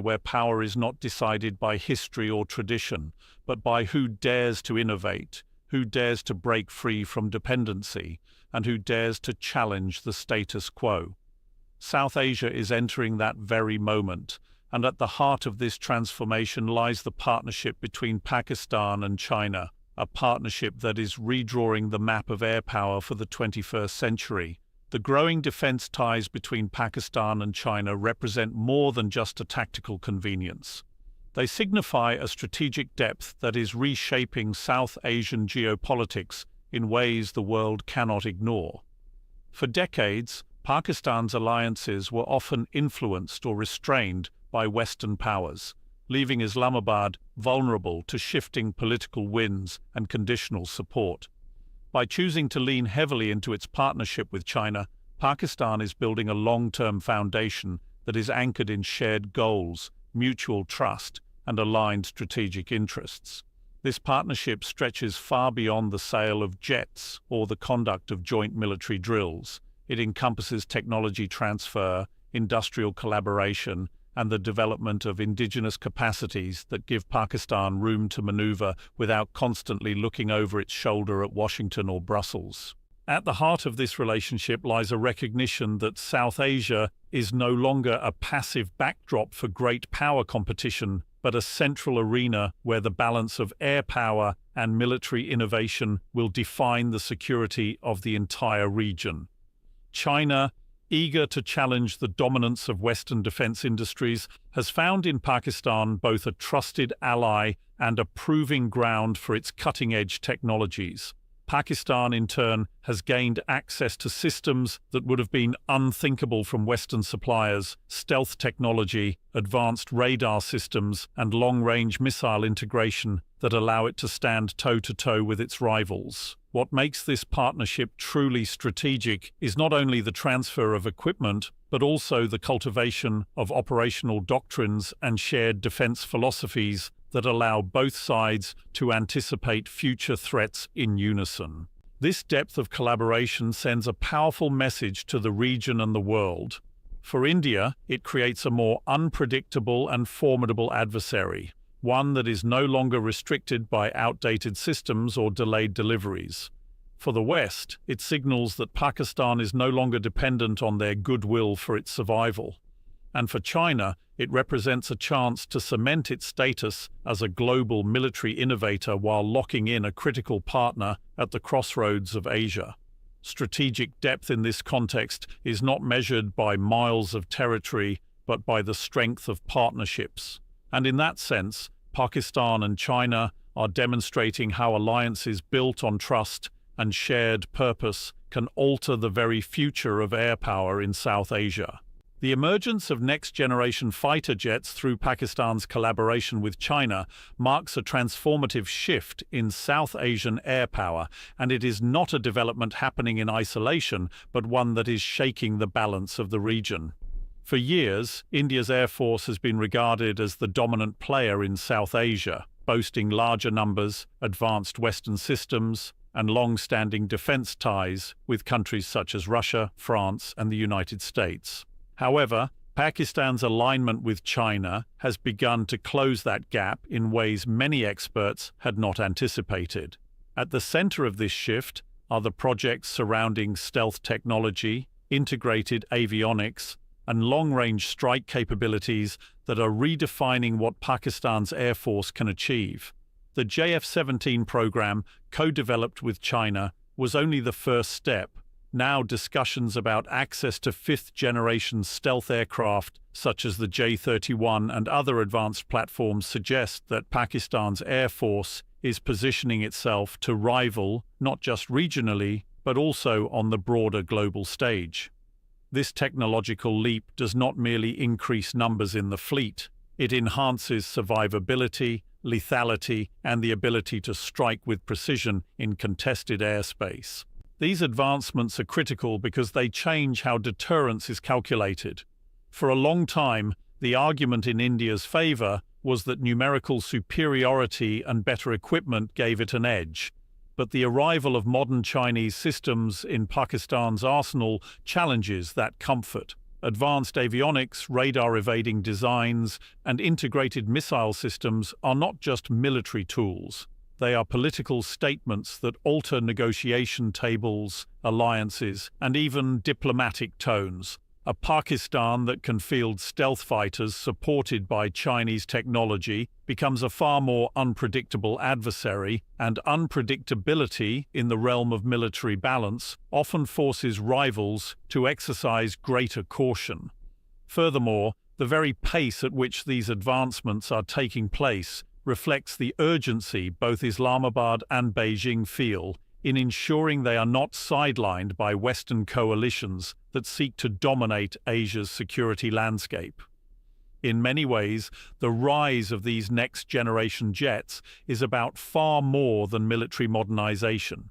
where power is not decided by history or tradition, but by who dares to innovate, who dares to break free from dependency, and who dares to challenge the status quo. South Asia is entering that very moment, and at the heart of this transformation lies the partnership between Pakistan and China, a partnership that is redrawing the map of air power for the 21st century. The growing defense ties between Pakistan and China represent more than just a tactical convenience. They signify a strategic depth that is reshaping South Asian geopolitics in ways the world cannot ignore. For decades, Pakistan's alliances were often influenced or restrained by Western powers, leaving Islamabad vulnerable to shifting political winds and conditional support. By choosing to lean heavily into its partnership with China, Pakistan is building a long-term foundation that is anchored in shared goals, mutual trust, and aligned strategic interests. This partnership stretches far beyond the sale of jets or the conduct of joint military drills. It encompasses technology transfer, industrial collaboration, and the development of indigenous capacities that give Pakistan room to maneuver without constantly looking over its shoulder at Washington or Brussels. At the heart of this relationship lies a recognition that South Asia is no longer a passive backdrop for great power competition, but a central arena where the balance of air power and military innovation will define the security of the entire region. China, eager to challenge the dominance of Western defense industries, has found in Pakistan both a trusted ally and a proving ground for its cutting-edge technologies. Pakistan, in turn, has gained access to systems that would have been unthinkable from Western suppliers: stealth technology, advanced radar systems, and long-range missile integration that allow it to stand toe-to-toe with its rivals. What makes this partnership truly strategic is not only the transfer of equipment, but also the cultivation of operational doctrines and shared defense philosophies that allow both sides to anticipate future threats in unison. This depth of collaboration sends a powerful message to the region and the world. For India, it creates a more unpredictable and formidable adversary, one that is no longer restricted by outdated systems or delayed deliveries. For the West, it signals that Pakistan is no longer dependent on their goodwill for its survival. And for China, it represents a chance to cement its status as a global military innovator while locking in a critical partner at the crossroads of Asia. Strategic depth in this context is not measured by miles of territory, but by the strength of partnerships. And in that sense, Pakistan and China are demonstrating how alliances built on trust and shared purpose can alter the very future of air power in South Asia. The emergence of next-generation fighter jets through Pakistan's collaboration with China marks a transformative shift in South Asian air power, and it is not a development happening in isolation, but one that is shaking the balance of the region. For years, India's Air Force has been regarded as the dominant player in South Asia, boasting larger numbers, advanced Western systems, and long-standing defense ties with countries such as Russia, France, and the United States. However, Pakistan's alignment with China has begun to close that gap in ways many experts had not anticipated. At the center of this shift are the projects surrounding stealth technology, integrated avionics, and long-range strike capabilities that are redefining what Pakistan's Air Force can achieve. The JF-17 program, co-developed with China, was only the first step. Now discussions about access to fifth-generation stealth aircraft, such as the J-31 and other advanced platforms, suggest that Pakistan's Air Force is positioning itself to rival, not just regionally, but also on the broader global stage. This technological leap does not merely increase numbers in the fleet, it enhances survivability, lethality, and the ability to strike with precision in contested airspace. These advancements are critical because they change how deterrence is calculated. For a long time, the argument in India's favor was that numerical superiority and better equipment gave it an edge. But the arrival of modern Chinese systems in Pakistan's arsenal challenges that comfort. Advanced avionics, radar-evading designs, and integrated missile systems are not just military tools. They are political statements that alter negotiation tables, alliances, and even diplomatic tones. A Pakistan that can field stealth fighters supported by Chinese technology becomes a far more unpredictable adversary, and unpredictability in the realm of military balance often forces rivals to exercise greater caution. Furthermore, the very pace at which these advancements are taking place reflects the urgency both Islamabad and Beijing feel in ensuring they are not sidelined by Western coalitions that seek to dominate Asia's security landscape. In many ways, the rise of these next-generation jets is about far more than military modernization.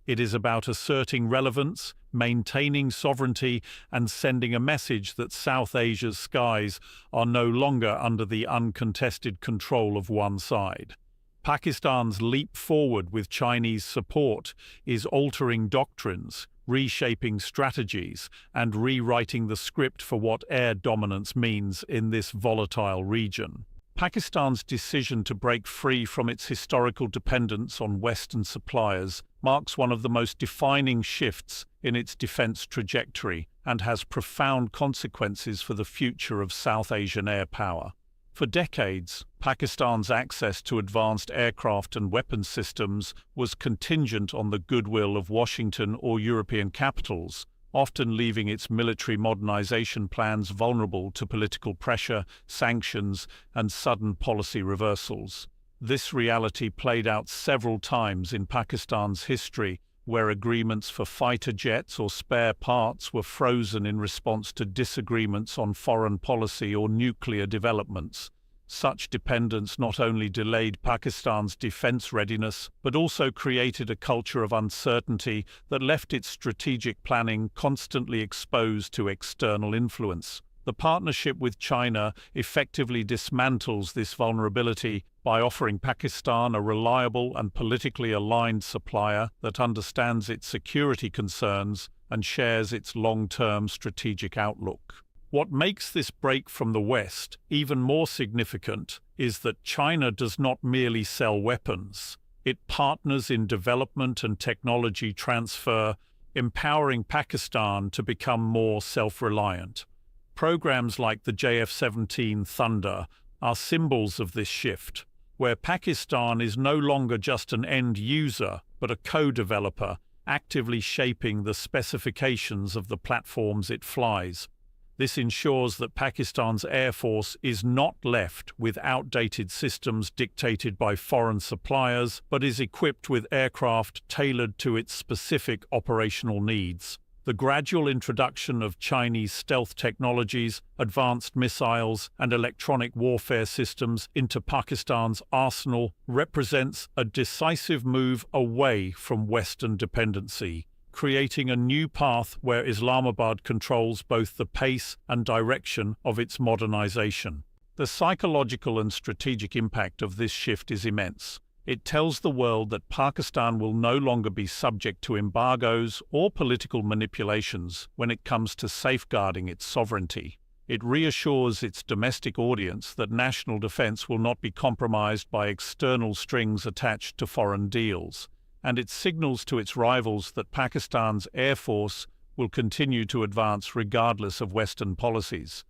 It is about asserting relevance, maintaining sovereignty, and sending a message that South Asia's skies are no longer under the uncontested control of one side. Pakistan's leap forward with Chinese support is altering doctrines, reshaping strategies, and rewriting the script for what air dominance means in this volatile region. Pakistan's decision to break free from its historical dependence on Western suppliers marks one of the most defining shifts in its defense trajectory and has profound consequences for the future of South Asian air power. For decades, Pakistan's access to advanced aircraft and weapons systems was contingent on the goodwill of Washington or European capitals, often leaving its military modernization plans vulnerable to political pressure, sanctions, and sudden policy reversals. This reality played out several times in Pakistan's history, where agreements for fighter jets or spare parts were frozen in response to disagreements on foreign policy or nuclear developments. Such dependence not only delayed Pakistan's defense readiness, but also created a culture of uncertainty that left its strategic planning constantly exposed to external influence. The partnership with China effectively dismantles this vulnerability by offering Pakistan a reliable and politically aligned supplier that understands its security concerns and shares its long-term strategic outlook. What makes this break from the West even more significant is that China does not merely sell weapons. It partners in development and technology transfer, empowering Pakistan to become more self-reliant. Programs like the JF-17 Thunder are symbols of this shift, where Pakistan is no longer just an end user, but a co-developer, actively shaping the specifications of the platforms it flies. This ensures that Pakistan's Air Force is not left with outdated systems dictated by foreign suppliers, but is equipped with aircraft tailored to its specific operational needs. The gradual introduction of Chinese stealth technologies, advanced missiles, and electronic warfare systems into Pakistan's arsenal represents a decisive move away from Western dependency, creating a new path where Islamabad controls both the pace and direction of its modernization. The psychological and strategic impact of this shift is immense. It tells the world that Pakistan will no longer be subject to embargoes or political manipulations when it comes to safeguarding its sovereignty. It reassures its domestic audience that national defense will not be compromised by external strings attached to foreign deals, and it signals to its rivals that Pakistan's Air Force will continue to advance regardless of Western policies.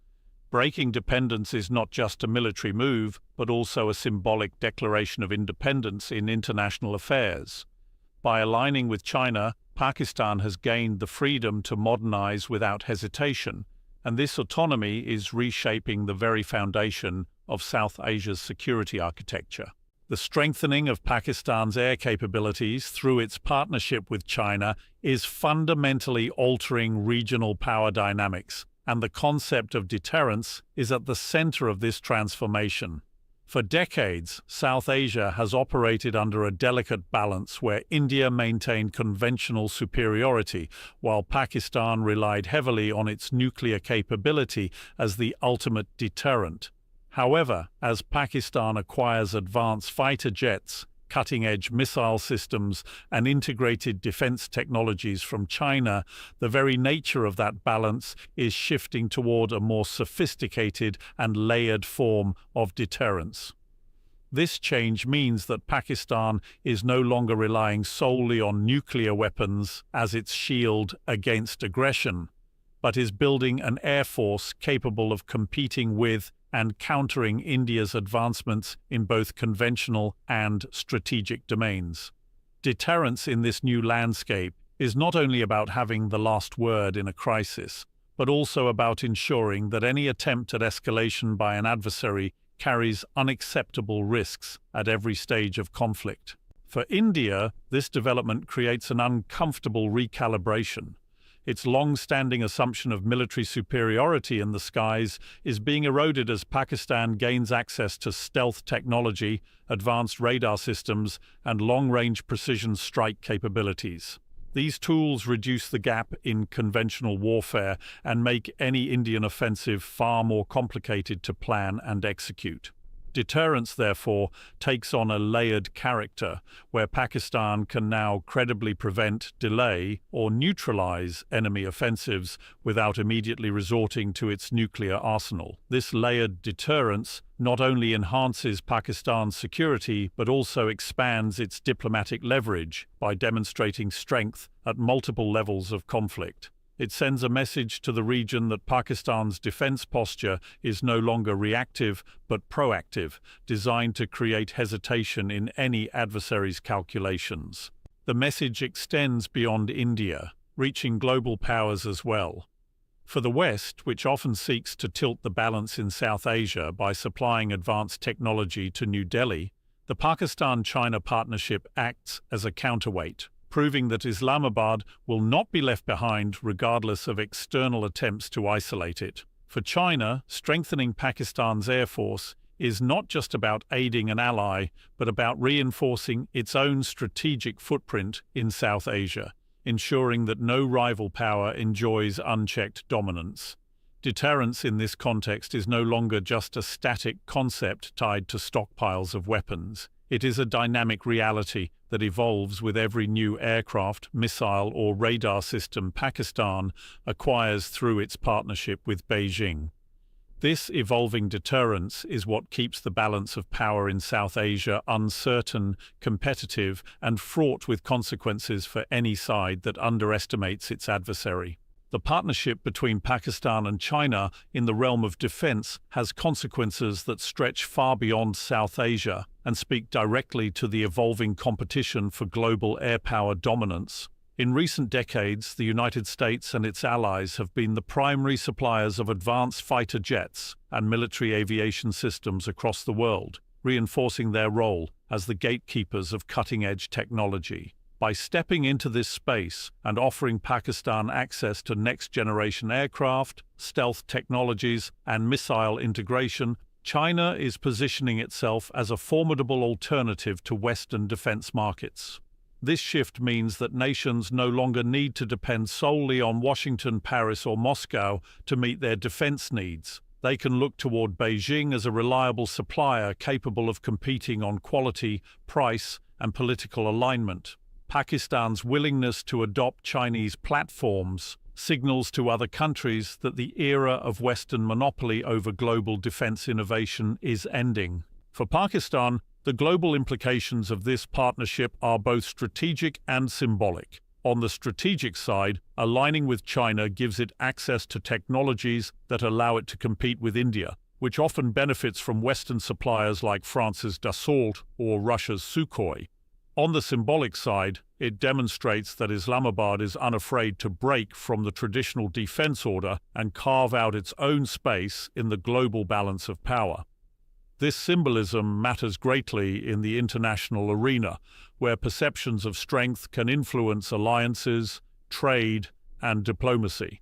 Breaking dependence is not just a military move, but also a symbolic declaration of independence in international affairs. By aligning with China, Pakistan has gained the freedom to modernize without hesitation, and this autonomy is reshaping the very foundation of South Asia's security architecture. The strengthening of Pakistan's air capabilities through its partnership with China is fundamentally altering regional power dynamics, and the concept of deterrence is at the center of this transformation. For decades, South Asia has operated under a delicate balance where India maintained conventional superiority, while Pakistan relied heavily on its nuclear capability as the ultimate deterrent. However, as Pakistan acquires advanced fighter jets, cutting-edge missile systems and integrated defense technologies from China, the very nature of that balance is shifting toward a more sophisticated and layered form of deterrence. This change means that Pakistan is no longer relying solely on nuclear weapons as its shield against aggression, but is building an air force capable of competing with and countering India's advancements in both conventional and strategic domains. Deterrence in this new landscape is not only about having the last word in a crisis, but also about ensuring that any attempt at escalation by an adversary carries unacceptable risks at every stage of conflict. For India, this development creates an uncomfortable recalibration. Its long-standing assumption of military superiority in the skies is being eroded as Pakistan gains access to stealth technology, advanced radar systems, and long-range precision strike capabilities. These tools reduce the gap in conventional warfare and make any Indian offensive far more complicated to plan and execute. Deterrence, therefore, takes on a layered character, where Pakistan can now credibly prevent, delay, or neutralize enemy offensives without immediately resorting to its nuclear arsenal. This layered deterrence not only enhances Pakistan's security but also expands its diplomatic leverage by demonstrating strength at multiple levels of conflict. It sends a message to the region that Pakistan's defense posture is no longer reactive but proactive, designed to create hesitation in any adversary's calculations. The message extends beyond India, reaching global powers as well. For the West, which often seeks to tilt the balance in South Asia by supplying advanced technology to New Delhi, the Pakistan-China partnership acts as a counterweight, proving that Islamabad will not be left behind regardless of external attempts to isolate it. For China, strengthening Pakistan's air force is not just about aiding an ally, but about reinforcing its own strategic footprint in South Asia, ensuring that no rival power enjoys unchecked dominance. Deterrence in this context is no longer just a static concept tied to stockpiles of weapons. It is a dynamic reality that evolves with every new aircraft, missile, or radar system Pakistan acquires through its partnership with Beijing. This evolving deterrence is what keeps the balance of power in South Asia uncertain, competitive, and fraught with consequences for any side that underestimates its adversary. The partnership between Pakistan and China in the realm of defense has consequences that stretch far beyond South Asia and speak directly to the evolving competition for global air power dominance. In recent decades, the United States and its allies have been the primary suppliers of advanced fighter jets and military aviation systems across the world, reinforcing their role as the gatekeepers of cutting-edge technology. By stepping into this space and offering Pakistan access to next-generation aircraft, stealth technologies, and missile integration, China is positioning itself as a formidable alternative to Western defense markets. This shift means that nations no longer need to depend solely on Washington, Paris, or Moscow to meet their defense needs. They can look toward Beijing as a reliable supplier capable of competing on quality, price, and political alignment. Pakistan's willingness to adopt Chinese platforms signals to other countries that the era of Western monopoly over global defense innovation is ending. For Pakistan, the global implications of this partnership are both strategic and symbolic. On the strategic side, aligning with China gives it access to technologies that allow it to compete with India, which often benefits from Western suppliers like France's Dassault or Russia's Sukhoi. On the symbolic side, it demonstrates that Islamabad is unafraid to break from the traditional defense order and carve out its own space in the global balance of power. This symbolism matters greatly in the international arena, where perceptions of strength can influence alliances, trade, and diplomacy.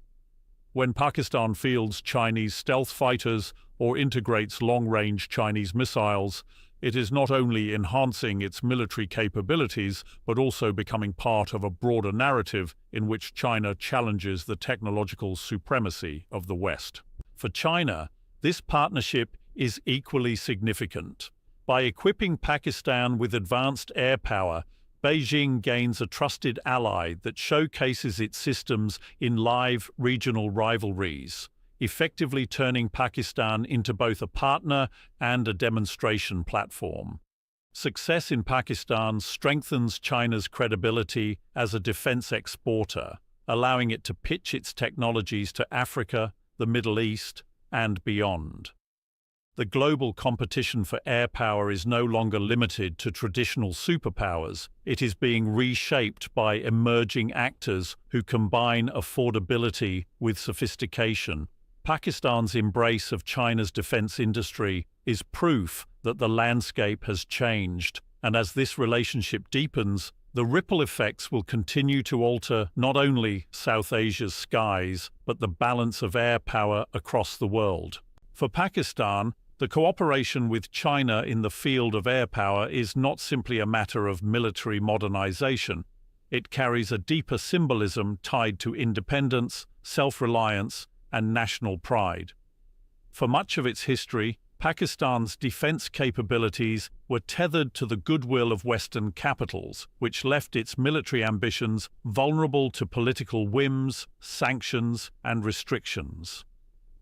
When Pakistan fields Chinese stealth fighters or integrates long-range Chinese missiles, it is not only enhancing its military capabilities, but also becoming part of a broader narrative in which China challenges the technological supremacy of the West. For China, this partnership is equally significant. By equipping Pakistan with advanced air power, Beijing gains a trusted ally that showcases its systems in live regional rivalries, effectively turning Pakistan into both a partner and a demonstration platform. Success in Pakistan strengthens China's credibility as a defense exporter, allowing it to pitch its technologies to Africa, the Middle East, and beyond. The global competition for air power is no longer limited to traditional superpowers. It is being reshaped by emerging actors who combine affordability with sophistication. Pakistan's embrace of China's defense industry is proof that the landscape has changed, and as this relationship deepens, the ripple effects will continue to alter not only South Asia's skies, but the balance of air power across the world. For Pakistan, the cooperation with China in the field of air power is not simply a matter of military modernization. It carries a deeper symbolism tied to independence, self-reliance, and national pride. For much of its history, Pakistan's defense capabilities were tethered to the goodwill of Western capitals, which left its military ambitions vulnerable to political whims, sanctions, and restrictions.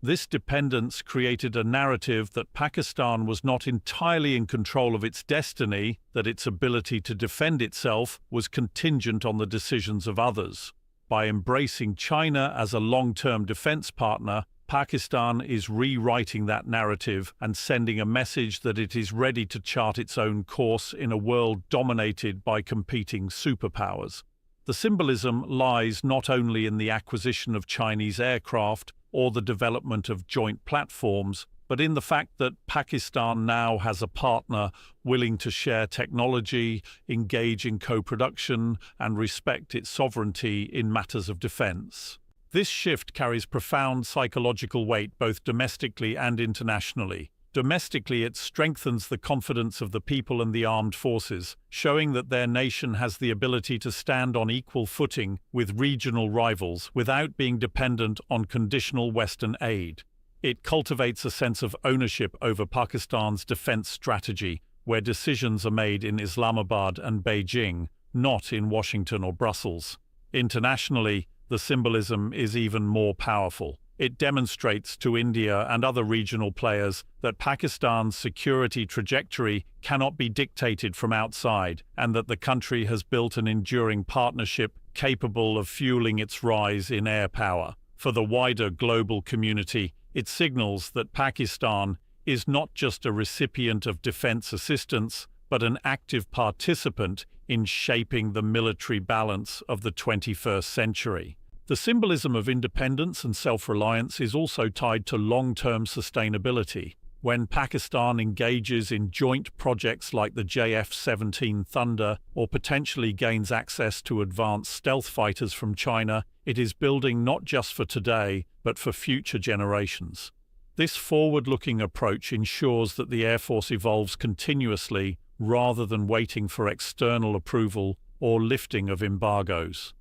This dependence created a narrative that Pakistan was not entirely in control of its destiny, that its ability to defend itself was contingent on the decisions of others. By embracing China as a long-term defense partner, Pakistan is rewriting that narrative and sending a message that it is ready to chart its own course in a world dominated by competing superpowers. The symbolism lies not only in the acquisition of Chinese aircraft or the development of joint platforms, but in the fact that Pakistan now has a partner willing to share technology, engage in co-production, and respect its sovereignty in matters of defense. This shift carries profound psychological weight both domestically and internationally. Domestically, it strengthens the confidence of the people and the armed forces, showing that their nation has the ability to stand on equal footing with regional rivals without being dependent on conditional Western aid. It cultivates a sense of ownership over Pakistan's defense strategy, where decisions are made in Islamabad and Beijing, not in Washington or Brussels. Internationally, the symbolism is even more powerful. It demonstrates to India and other regional players that Pakistan's security trajectory cannot be dictated from outside, and that the country has built an enduring partnership capable of fueling its rise in air power. For the wider global community, it signals that Pakistan is not just a recipient of defense assistance, but an active participant in shaping the military balance of the 21st century. The symbolism of independence and self-reliance is also tied to long-term sustainability. When Pakistan engages in joint projects like the JF-17 Thunder or potentially gains access to advanced stealth fighters from China, it is building not just for today, but for future generations. This forward-looking approach ensures that the Air Force evolves continuously rather than waiting for external approval or lifting of embargoes.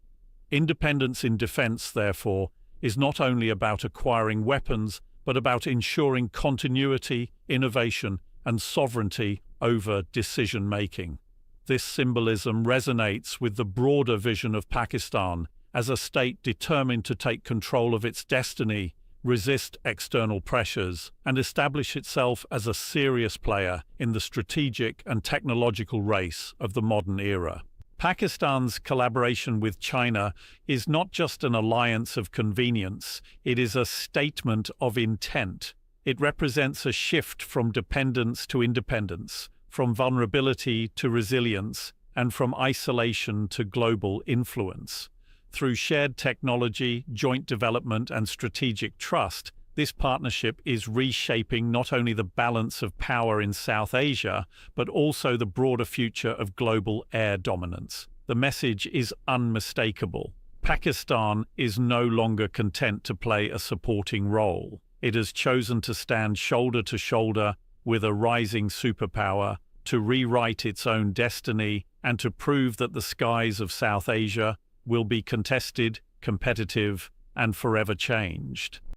Independence in defense, therefore, is not only about acquiring weapons, but about ensuring continuity, innovation, and sovereignty over decision-making. This symbolism resonates with the broader vision of Pakistan as a state determined to take control of its destiny, resist external pressures, and establish itself as a serious player in the strategic and technological race of the modern era. Pakistan's collaboration with China is not just an alliance of convenience, it is a statement of intent. It represents a shift from dependence to independence, from vulnerability to resilience, and from isolation to global influence. Through shared technology, joint development, and strategic trust, this partnership is reshaping not only the balance of power in South Asia, but also the broader future of global air dominance. The message is unmistakable. Pakistan is no longer content to play a supporting role. It has chosen to stand shoulder to shoulder with a rising superpower, to rewrite its own destiny, and to prove that the skies of South Asia will be contested, competitive, and forever changed.